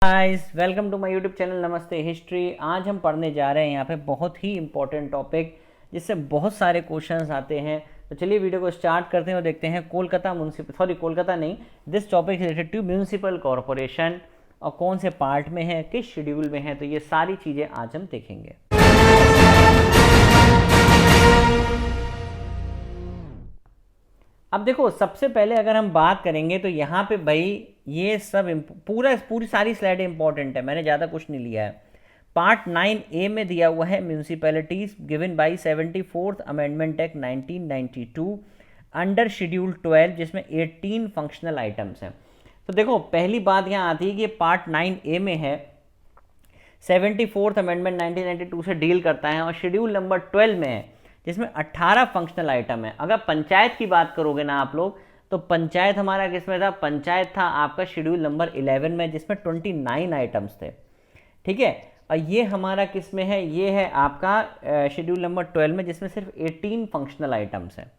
Guys welcome to my YouTube channel Namaste history. आज हम पढ़ने जा रहे हैं यहाँ पे बहुत ही इंपॉर्टेंट टॉपिक जिससे बहुत सारे क्वेश्चंस आते हैं। तो चलिए वीडियो को स्टार्ट करते हैं और देखते हैं कोलकाता नहीं, this topic related to municipal corporation और कौन से पार्ट में है, किस शेड्यूल में है। तो ये सारी चीज़ें आज हम देखेंगे। अब देखो, सबसे पहले अगर हम बात करेंगे तो यहाँ पे भाई ये सब पूरी सारी स्लाइड इंपॉर्टेंट है, मैंने ज़्यादा कुछ नहीं लिया है। पार्ट 9A में दिया हुआ है municipalities given by 74th amendment act 1992 under schedule 12, जिसमें 18 फंक्शनल आइटम्स हैं। तो देखो, पहली बात यहाँ आती है कि पार्ट 9A में है, 74th अमेंडमेंट 1992 से डील करता है, और शेड्यूल नंबर 12 में है जिसमें 18 फंक्शनल आइटम है। अगर पंचायत की बात करोगे ना आप लोग, तो पंचायत हमारा किसमें था? पंचायत था आपका शेड्यूल नंबर 11 में, जिसमें 29 आइटम्स थे। ठीक है, और ये हमारा किस में है? ये है आपका शेड्यूल नंबर 12 में, जिसमें सिर्फ 18 फंक्शनल आइटम्स हैं।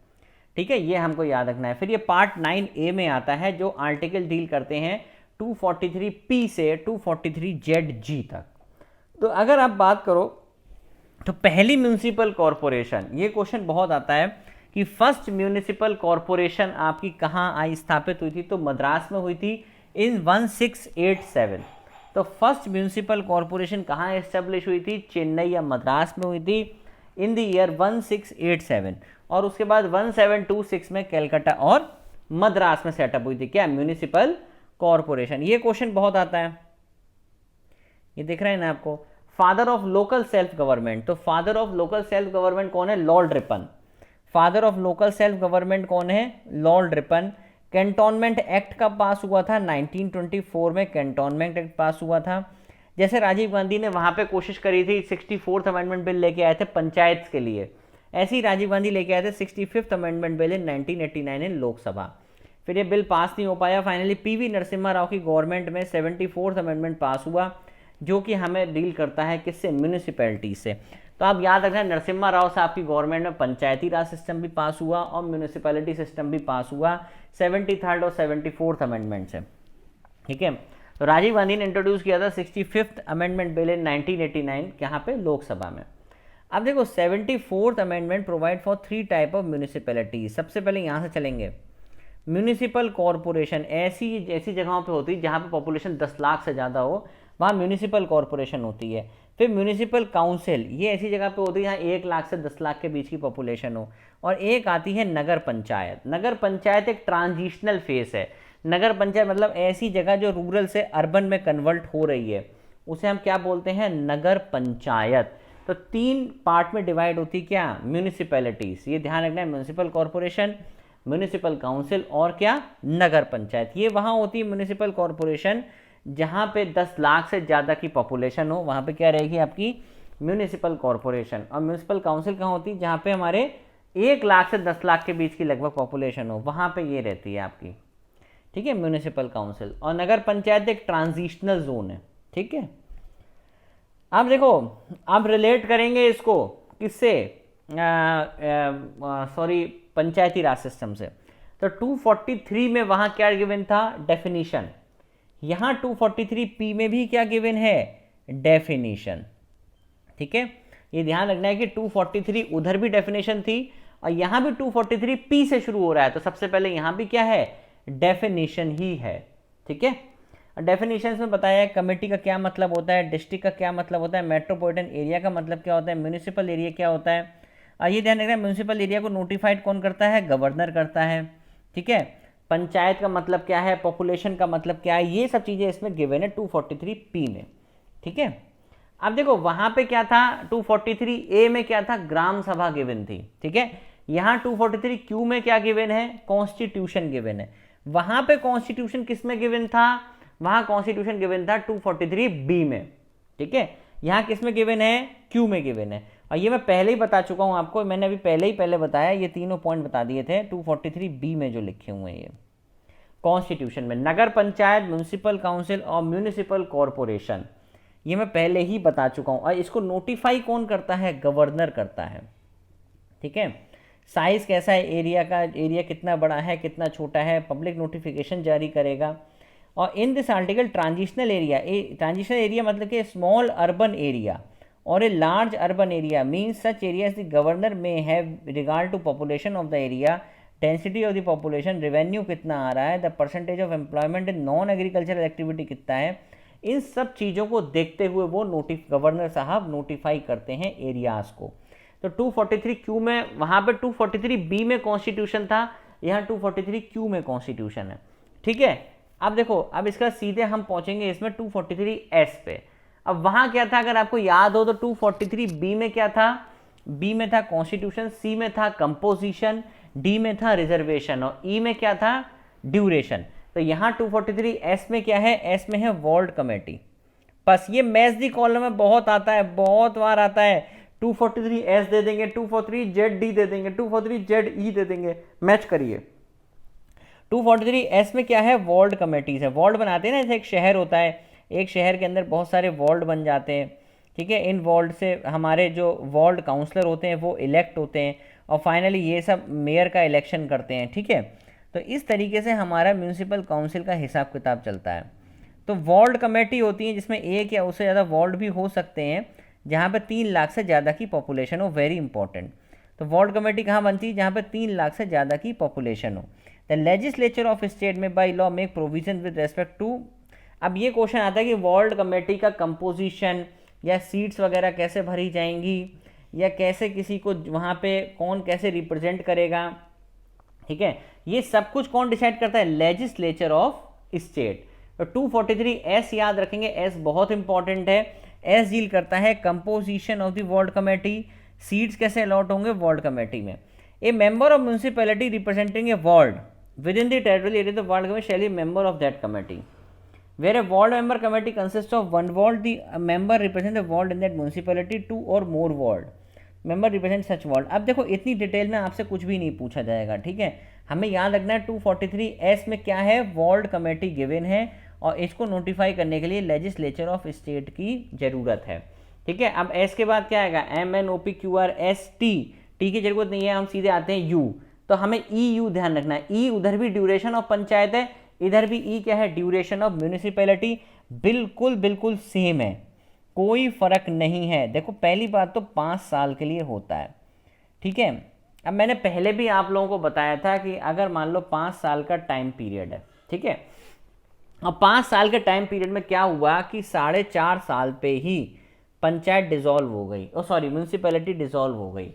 ठीक है, ये हमको याद रखना है। फिर ये पार्ट 9A में आता है जो आर्टिकल डील करते हैं 243P से 243ZG तक। तो अगर आप बात करो तो पहली म्यूनिसिपल कॉरपोरेशन, ये क्वेश्चन बहुत आता है कि फर्स्ट म्यूनिसिपल कॉरपोरेशन आपकी कहाँ आई, स्थापित हुई थी? तो मद्रास में हुई थी इन 1687। तो फर्स्ट म्यूनिसिपल कॉरपोरेशन कहाँ एस्टेब्लिश हुई थी? चेन्नई या मद्रास में हुई थी इन द ईयर 1687, और उसके बाद 1726 में कलकत्ता और मद्रास में सेटअप हुई थी क्या? Municipal corporation. ये क्वेश्चन बहुत आता है, ये दिख रहा है ना आपको। Father of local self government, तो father of local self government कौन है? Lord Ripon. Father of local self government कौन है? Lord Ripon. कैंटोनमेंट एक्ट कब पास हुआ था? 1924 में कैंटोनमेंट एक्ट पास हुआ था। जैसे राजीव गांधी ने वहां पे कोशिश करी थी, 64th अमेंडमेंट बिल लेके आए थे पंचायत के लिए, ऐसे ही राजीव गांधी लेके आए थे 65th अमेंडमेंट बिल इन 1989 इन लोकसभा। फिर ये बिल पास नहीं हो पाया। फाइनली पीवी नरसिम्हा राव की गवर्नमेंट में 74th अमेंडमेंट पास हुआ, जो कि हमें डील करता है किससे? म्यूनिसिपैलिटी से। तो आप याद रखना, नरसिम्हा राव साहब की गवर्नमेंट में पंचायती राज सिस्टम भी पास हुआ और म्यूनिसिपैलिटी सिस्टम भी पास हुआ 73rd और 74th अमेंडमेंट से। ठीक है, तो राजीव गांधी ने इंट्रोड्यूस किया था 65th अमेंडमेंट बिल इन 1989 यहाँ पे लोकसभा में। अब देखो, 74th amendment provide for 3 type of municipality. सबसे पहले यहाँ से चलेंगे। म्यूनिसिपल कॉरपोरेशन ऐसी जगहों पे होती है जहाँ पे पॉपुलेशन 10 लाख से ज़्यादा हो, वहाँ म्यूनिसिपल कॉरपोरेशन होती है। फिर म्यूनिसिपल काउंसिल, ये ऐसी जगह पे होती है जहाँ 1 लाख से 10 लाख के बीच की पॉपुलेशन हो। और एक आती है नगर पंचायत। नगर पंचायत एक ट्रांजिशनल फेस है। नगर पंचायत मतलब ऐसी जगह जो रूरल से अर्बन में कन्वर्ट हो रही है, उसे हम क्या बोलते हैं? नगर पंचायत। तो 3 पार्ट में डिवाइड होती क्या? म्यूनिसिपैलिटीज। ये ध्यान रखना है, म्यूनिसिपल कॉरपोरेशन, म्यूनिसिपल काउंसिल और क्या? नगर पंचायत। ये वहाँ होती है म्यूनिसिपल कॉरपोरेशन जहाँ पे 10 लाख से ज़्यादा की पॉपुलेशन हो, वहाँ पे क्या रहेगी? आपकी म्यूनिसिपल कॉरपोरेशन। और म्यूनिसिपल काउंसिल कहाँ होती है? जहाँ पे हमारे 1 लाख से 10 लाख के बीच की लगभग पॉपुलेशन हो, वहाँ पे ये रहती है आपकी। ठीक है, म्यूनिसिपल काउंसिल। और नगर पंचायत एक ट्रांजिशनल जोन है। ठीक है, अब देखो, अब रिलेट करेंगे इसको किससे? पंचायती राज सिस्टम से। तो 243 में वहाँ क्या गिवन था? डेफिनेशन। यहाँ 243P में भी क्या गिवन है? डेफिनेशन। ठीक है, ये ध्यान रखना है कि 243 उधर भी डेफिनेशन थी और यहाँ भी 243P से शुरू हो रहा है, तो सबसे पहले यहाँ भी क्या है? डेफिनेशन ही है। ठीक है, डेफिनेशन में बताया है कमेटी का क्या मतलब होता है, डिस्ट्रिक्ट का क्या मतलब होता है, मेट्रोपॉलिटन एरिया का मतलब क्या होता है, म्यूनिसिपल एरिया क्या होता है। ये ध्यान रखना है, म्यूनिसिपल एरिया को नोटिफाइड कौन करता है? गवर्नर करता है। ठीक है, पंचायत का मतलब क्या है, पॉपुलेशन का मतलब क्या है, ये सब चीज़ें इसमें गिवन है 243P में। ठीक है, अब देखो वहाँ पे क्या था? 243A में क्या था? ग्राम सभा गिवन थी। ठीक है, यहाँ 243Q में क्या गिवन है? कॉन्स्टिट्यूशन गिवन है। वहाँ पे कॉन्स्टिट्यूशन किस में गिवन था? वहाँ कॉन्स्टिट्यूशन गिवन था 243B में। ठीक है, यहाँ किस में गिवन है? Q में गिवन है। और ये मैं पहले ही बता चुका हूँ आपको, मैंने अभी पहले बताया, ये तीनों पॉइंट बता दिए थे 243B में जो लिखे हुए हैं ये कॉन्स्टिट्यूशन में। नगर पंचायत, म्यूनिसिपल काउंसिल और म्यूनिसिपल कॉरपोरेशन, ये मैं पहले ही बता चुका हूँ। और इसको नोटिफाई कौन करता है? गवर्नर करता है। ठीक है, साइज कैसा है एरिया का, एरिया कितना बड़ा है कितना छोटा है, पब्लिक नोटिफिकेशन जारी करेगा। और in this article transitional area मतलब कि स्मॉल अर्बन एरिया और a large urban area means such areas the governor may have regard to population of the area, density of the population, revenue कितना आ रहा है, the percentage of employment in non agricultural activity कितना है, इन सब चीज़ों को देखते हुए वो गवर्नर साहब नोटिफाई करते हैं एरियाज को। तो 243 क्यू में, वहाँ पे 243 बी में कॉन्स्टिट्यूशन था, यहाँ 243 क्यू में कॉन्स्टिट्यूशन है। ठीक है, अब देखो, अब इसका सीधे हम पहुँचेंगे इसमें 243 एस पे। अब वहाँ क्या था, अगर आपको याद हो तो 243 बी में क्या था, बी में था कॉन्स्टिट्यूशन, सी में था कंपोजिशन, डी में था रिजर्वेशन और ई में क्या था, ड्यूरेशन। तो यहाँ 243 एस में क्या है, एस में है वर्ल्ड कमेटी। बस ये मैच दी कॉलम में बहुत आता है, बहुत बार आता है। 243 एस दे देंगे, 243 जेड डी दे देंगे, 243 जेड ई दे देंगे, मैच करिए। 243 एस में क्या है, वर्ल्ड कमेटीज है। वर्ल्ड बनाते हैं ना, जैसे एक शहर होता है, एक शहर के अंदर बहुत सारे वर्ल्ड बन जाते हैं। ठीक है, इन वर्ल्ड से हमारे जो वर्ल्ड काउंसलर होते हैं वो इलेक्ट होते हैं और फाइनली ये सब मेयर का इलेक्शन करते हैं। ठीक है, तो इस तरीके से हमारा म्यूनिसिपल काउंसिल का हिसाब किताब चलता है। तो वार्ड कमेटी होती है जिसमें एक या उससे ज़्यादा वार्ड भी हो सकते हैं, जहाँ पे 3 लाख से ज़्यादा की पॉपुलेशन हो। Very important. तो वार्ड कमेटी कहाँ बनती है, जहाँ पे 3 लाख से ज़्यादा की पॉपुलेशन हो। द लेजिस्लेचर ऑफ स्टेट में by law make provision with respect to, अब ये क्वेश्चन आता है कि वार्ड कमेटी का कंपोजिशन या सीट्स वगैरह कैसे भरी जाएंगी, या कैसे किसी को वहाँ पे कौन कैसे रिप्रेजेंट करेगा। ठीक है, ये सब कुछ कौन डिसाइड करता है, लेजिस्लेचर ऑफ स्टेट। तो 243 एस याद रखेंगे, एस बहुत इंपॉर्टेंट है। एस डील करता है composition of the ward committee, seats कैसे अलॉट होंगे वार्ड कमेटी में। ए member of municipality representing A ward with in the territorial area the ward committee shall be member of that committee. Where a ward member committee consists of one ward, the member represents the ward in that municipality, 2 or more ward member represent such ward। अब देखो, इतनी detail में आपसे कुछ भी नहीं पूछा जाएगा। ठीक है, हमें याद रखना है 243 एस में क्या है, वार्ड कमेटी गिवन है और इसको नोटिफाई करने के लिए लेजिस्लेचर ऑफ स्टेट की जरूरत है। ठीक है, अब एस के बाद क्या आएगा, MNOPQRST, टी की जरूरत नहीं है, हम सीधे आते हैं यू। तो हमें EU ध्यान रखना है, ई उधर भी ड्यूरेशन ऑफ पंचायत है, इधर भी ई क्या है, ड्यूरेशन ऑफ म्यूनिसिपैलिटी। बिल्कुल बिल्कुल सेम है, कोई फर्क नहीं है। देखो, पहली बात तो 5 साल के लिए होता है। ठीक है, अब मैंने पहले भी आप लोगों को बताया था कि अगर मान लो 5 साल का टाइम पीरियड है, ठीक है, अब 5 साल के टाइम पीरियड में क्या हुआ कि 4.5 साल पे ही पंचायत डिसॉल्व हो गई, सॉरी म्यूनिसिपैलिटी डिसॉल्व हो गई।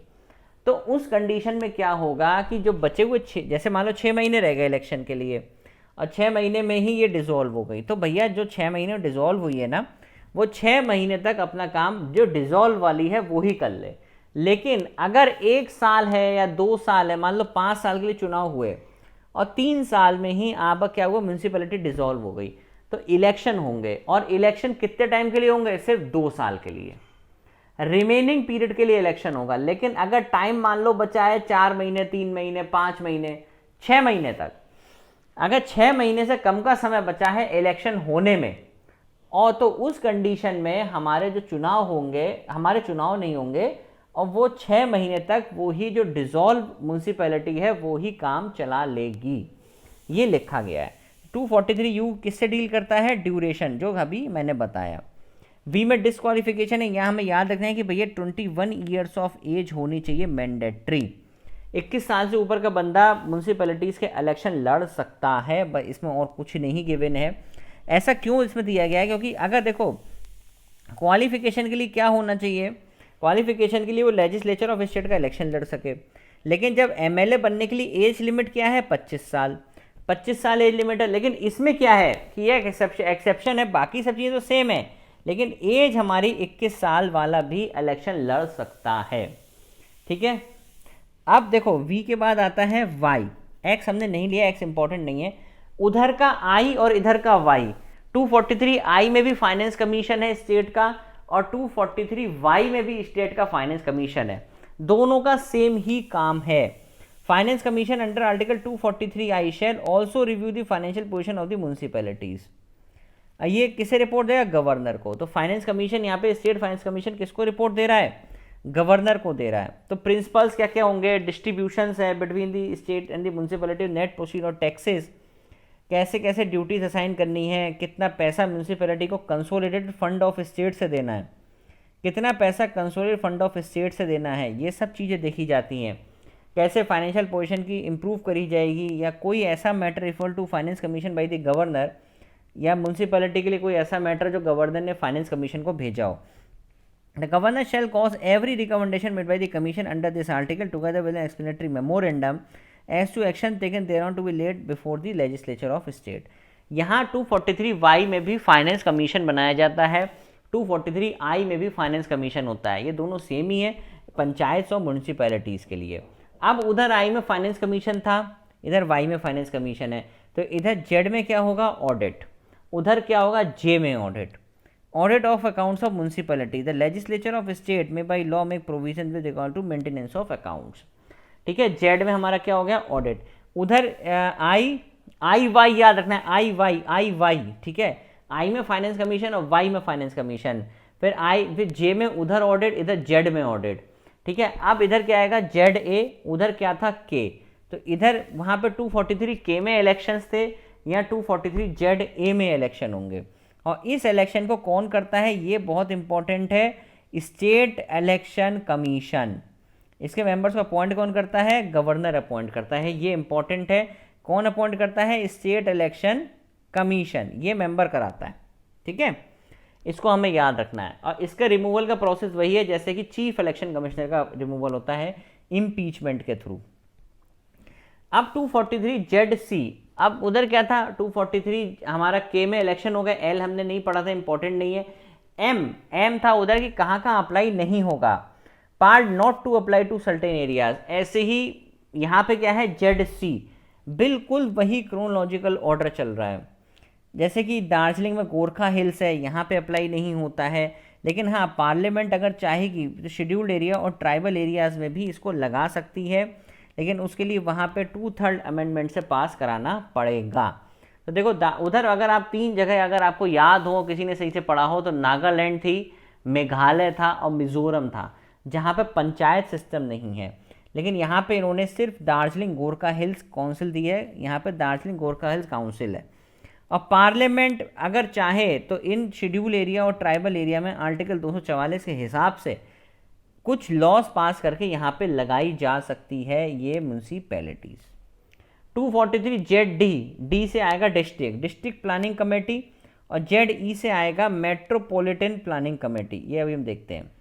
तो उस कंडीशन में क्या होगा कि जो बचे हुए जैसे मान लो 6 महीने रह गए इलेक्शन के लिए और 6 महीने में ही ये डिसॉल्व हो गई, तो भैया जो 6 महीने डिसॉल्व हुई है ना, वो 6 महीने तक अपना काम जो डिसॉल्व वाली है वो ही कर ले। लेकिन अगर 1 साल है या 2 साल है, मान लो 5 साल के लिए चुनाव हुए और 3 साल में ही आप क्या हुआ, म्यूनिसिपैलिटी डिसॉल्व हो गई, तो इलेक्शन होंगे। और इलेक्शन कितने टाइम के लिए होंगे, सिर्फ 2 साल के लिए, रिमेनिंग पीरियड के लिए इलेक्शन होगा। लेकिन अगर टाइम मान लो बचा है 4 महीने, 3 महीने, 5 महीने, 6 महीने तक, अगर 6 महीने से कम का समय बचा है इलेक्शन होने में, और तो उस कंडीशन में हमारे जो चुनाव होंगे, हमारे चुनाव नहीं होंगे और वो 6 महीने तक वो ही जो डिसॉल्व म्यूनिसिपैलिटी है वो ही काम चला लेगी, ये लिखा गया है। 243 यू किससे डील करता है, ड्यूरेशन, जो अभी मैंने बताया। वी में डिस्क्वालिफिकेशन है, यहाँ हमें याद रखना है कि भैया 21 ईयर्स ऑफ एज होनी चाहिए मैंडेटरी। 21 साल से ऊपर का बंदा म्यूनिसिपैलिटीज़ के इलेक्शन लड़ सकता है, इसमें और कुछ नहीं गिवन है। ऐसा क्यों इसमें दिया गया है, क्योंकि अगर देखो क्वालिफिकेशन के लिए क्या होना चाहिए, क्वालिफिकेशन के लिए वो लेजिस्लेचर ऑफ स्टेट का इलेक्शन लड़ सके। लेकिन जब MLA बनने के लिए एज लिमिट क्या है, 25 साल, 25 साल एज लिमिट है। लेकिन इसमें क्या है कि ये एक्सेप्शन है, बाकी सब चीज़ें तो सेम है, लेकिन एज हमारी 21 साल वाला भी इलेक्शन लड़ सकता है। ठीक है, अब देखो V के बाद आता है Y, X हमने नहीं लिया, X इंपॉर्टेंट नहीं है, उधर का I और इधर का Y। 243 I में भी फाइनेंस कमीशन है स्टेट का और 243 Y में भी स्टेट का फाइनेंस कमीशन है, दोनों का सेम ही काम है। Finance commission under article 243 I shall also review the financial position of the municipalities. ये किसे रिपोर्ट देगा, गवर्नर को। तो फाइनेंस कमीशन यहाँ पे स्टेट फाइनेंस कमीशन किसको रिपोर्ट दे रहा है, गवर्नर को दे रहा है। तो प्रिंसिपल्स क्या क्या होंगे, डिस्ट्रीब्यूशंस है between the state and the municipality, net proceed और टैक्सेस, कैसे कैसे ड्यूटीज असाइन करनी है, कितना पैसा म्यूनसिपैलिटी को कंसोलिडेटेड फंड ऑफ स्टेट से देना है, कितना पैसा कंसोलिडेटेड फंड ऑफ स्टेट से देना है, ये सब चीज़ें देखी जाती हैं। कैसे फाइनेंशियल पोजीशन की इम्प्रूव करी जाएगी, या कोई ऐसा matter refer to finance commission by the governor, या म्यूनसिपैलिटी के लिए कोई ऐसा मैटर जो गवर्नर ने फाइनेंस कमीशन को भेजा हो। The governor shall cause every recommendation made by the commission under this article together with an explanatory memorandum as to action taken thereon to be laid before the legislature of state. यहाँ 243 में भी finance commission बनाया जाता है, 243 में भी finance commission होता है। ये दोनों सेम ही है पंचायत और म्यूनसिपैलिटीज़ के लिए। अब उधर आई में फाइनेंस कमीशन था, इधर वाई में फाइनेंस कमीशन है, तो इधर जेड में क्या होगा, ऑडिट, उधर क्या होगा, जे में audit. Audit of accounts of municipality, the legislature of state में by law make provision with regard to maintenance of accounts. ठीक है, जेड में हमारा क्या हो गया, ऑडिट। उधर आई वाई याद रखना है, आई वाई, ठीक है, आई में फाइनेंस कमीशन और वाई में फाइनेंस कमीशन, फिर जे में उधर ऑडिट, इधर जेड में ऑडिट। ठीक है, अब इधर क्या आएगा, जेड ए, उधर क्या था, के, तो इधर वहाँ पे 243 के में इलेक्शंस थे, या 243 जेड ए में इलेक्शन होंगे। और इस इलेक्शन को कौन करता है, ये बहुत इंपॉर्टेंट है, स्टेट इलेक्शन कमीशन। इसके मेंबर्स को अपॉइंट कौन करता है, गवर्नर अपॉइंट करता है, ये इंपॉर्टेंट है। कौन अपॉइंट करता है, स्टेट इलेक्शन कमीशन, ये मेंबर कराता है। ठीक है, इसको हमें याद रखना है। और इसका रिमूवल का प्रोसेस वही है जैसे कि चीफ इलेक्शन कमिश्नर का रिमूवल होता है इम्पीचमेंट के थ्रू। अब 243 जेड सी, अब उधर क्या था, 243 हमारा के में इलेक्शन हो गया, एल हमने नहीं पढ़ा था, इंपॉर्टेंट नहीं है। एम था उधर कि कहाँ कहाँ अप्लाई नहीं होगा, part not to apply to certain areas. ऐसे ही यहाँ पे क्या है, जेड सी, बिल्कुल वही क्रोनोलॉजिकल ऑर्डर चल रहा है। जैसे कि दार्जिलिंग में गोरखा हिल्स है, यहाँ पे अप्लाई नहीं होता है, लेकिन हाँ पार्लियामेंट अगर चाहेगी तो शेड्यूल्ड एरिया और ट्राइबल एरियाज़ में भी इसको लगा सकती है, लेकिन उसके लिए वहाँ पे 2/3 अमेंडमेंट से पास कराना पड़ेगा। तो देखो उधर अगर आप 3 जगह अगर आपको याद हो, किसी ने सही से पढ़ा हो, तो नागालैंड थी, मेघालय था और मिजोरम था, जहाँ पे पंचायत सिस्टम नहीं है। लेकिन यहाँ पे इन्होंने सिर्फ दार्जिलिंग गोरखा हिल्स काउंसिल दी है, यहाँ पे दार्जिलिंग गोरखा हिल्स काउंसिल है। और पार्लियामेंट अगर चाहे तो इन शेड्यूल एरिया और ट्राइबल एरिया में आर्टिकल 244 के हिसाब से कुछ लॉज पास करके यहाँ पे लगाई जा सकती है ये म्यूनसिपैलिटीज। 243 जेड डी से आएगा डिस्ट्रिक्ट प्लानिंग कमेटी, और जेड ई से आएगा मेट्रोपॉलिटन प्लानिंग कमेटी। ये अभी हम देखते हैं,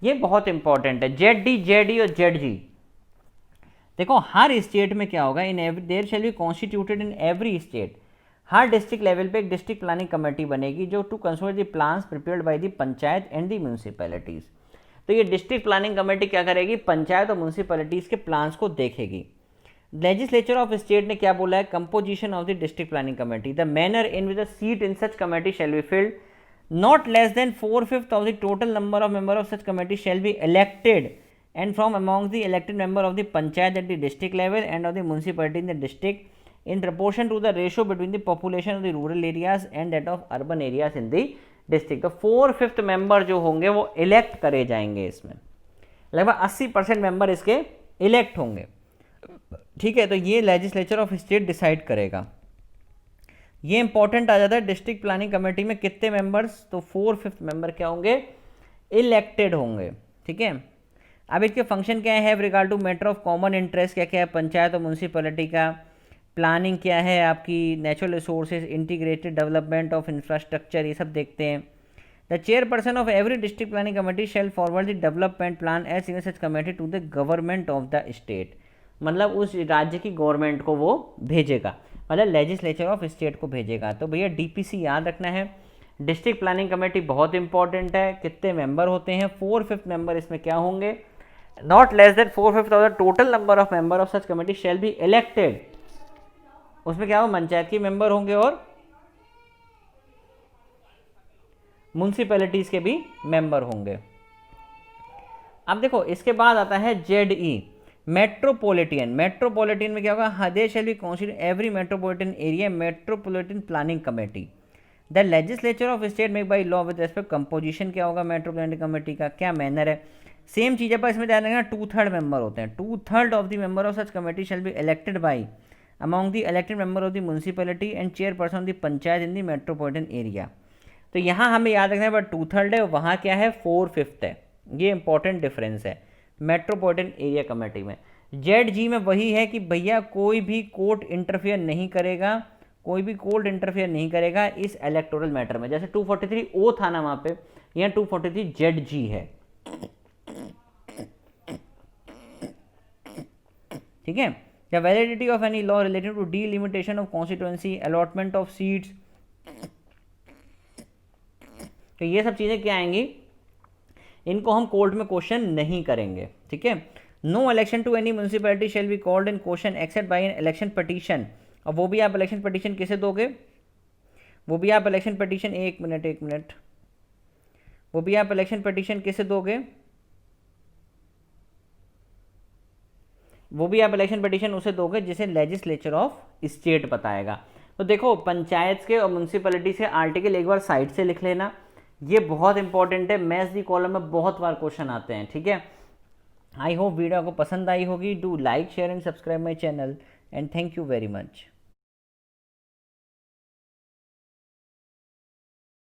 ये बहुत इंपॉर्टेंट है, जेड ई और जेड जी। देखो हर स्टेट में क्या होगा, in every there shall be constituted in every state, हर डिस्ट्रिक्ट लेवल पे एक डिस्ट्रिक्ट प्लानिंग कमेटी बनेगी जो to consolidate the plans prepared by the panchayat and the municipalities. तो ये डिस्ट्रिक्ट प्लानिंग कमेटी क्या करेगी, पंचायत और म्यूनसिपैलिटीज के प्लान्स को देखेगी। लेजिस्लेचर ऑफ स्टेट ने क्या बोला है, composition of the district planning committee, the manner in which the seat in such committee shall be filled, not less than 4/5 of the total number of member of such committee shall be elected and from among the elected member of the panchayat at the district level and of the municipality in the district in proportion to the ratio between the population of the rural areas and that of urban areas in the district। तो 4/5 member जो होंगे वो elect करे जाएंगे, इसमें लगभग 80% member इसके elect होंगे। ठीक है, तो ये लेजिस्लेचर ऑफ स्टेट डिसाइड करेगा। ये इंपॉर्टेंट आ जाता है, डिस्ट्रिक्ट प्लानिंग कमेटी में कितने मेंबर्स, तो 4/5 मेंबर क्या होंगे, इलेक्टेड होंगे। ठीक है, अब इसके फंक्शन क्या है, regard to matter of common interest क्या क्या है पंचायत और म्यूनसिपैलिटी का, प्लानिंग क्या है आपकी, natural resources, integrated development of infrastructure, ये सब देखते हैं। The chairperson of every district planning committee shall forward the development plan as in such committee to the government of the state, मतलब उस राज्य की गवर्नमेंट को वो भेजेगा, मतलब लेजिस्लेचर ऑफ स्टेट को भेजेगा। तो भैया डीपीसी याद रखना है, डिस्ट्रिक्ट प्लानिंग कमेटी बहुत इंपॉर्टेंट है। कितने मेंबर होते हैं, 4/5 मेंबर इसमें क्या होंगे, not less than 4/5 of the total number of member of such committee shall be elected. उसमें क्या होगा, पंचायत के मेंबर होंगे और म्यूनसिपैलिटीज के भी मेंबर होंगे। अब देखो इसके बाद आता है जेड ई, मेट्रोपॉलिटन। मेट्रोपॉलिटन में क्या होगा, there shall be constitute every metropolitan area metropolitan planning committee. The legislature of state make by law with respect composition क्या होगा मेट्रोपॉलिटन कमेटी का, क्या मैनर है, सेम चीज़ है, पर इसमें ध्यान रखना 2/3 मेंबर होते हैं। 2/3 of the member of such committee shall be elected by among the elected member of the municipality and chairperson of the panchayat in the metropolitan area. तो यहाँ हमें याद रखना है बट 2/3 है, वहाँ क्या है 4/5 है। ये इंपॉर्टेंट डिफरेंस है मेट्रोपॉलिटन एरिया कमेटी में। ZG में वही है कि भैया कोई भी कोर्ट इंटरफेयर नहीं करेगा, कोई भी कोर्ट इंटरफेयर नहीं करेगा इस इलेक्टोरल मैटर में। जैसे 243O था ना वहाँ पे, यहाँ 243 ZG है, ठीक है। The validity of any law related to delimitation of constituency, allotment of seats, तो ये सब चीज़ें क्या आएंगी, इनको हम कोर्ट में क्वेश्चन नहीं करेंगे, ठीक है। No election to any municipality shall be called in question except by an election petition. अब वो भी आप इलेक्शन पटिशन किसे दोगे, वो भी आप इलेक्शन पटिशन, एक मिनट, वो भी आप इलेक्शन पटिशन किसे दोगे, वो भी आप इलेक्शन पटिशन उसे दोगे जिसे लेजिस्लेचर ऑफ स्टेट बताएगा। तो देखो पंचायत के और म्यूनसिपैलिटी से आर्टिकल एक बार साइड से लिख लेना, ये बहुत इंपॉर्टेंट है, मैथ्स दी कॉलम में बहुत बार क्वेश्चन आते हैं, ठीक है। आई होप वीडियो आपको पसंद आई होगी। Do like share and subscribe my channel and thank you very much.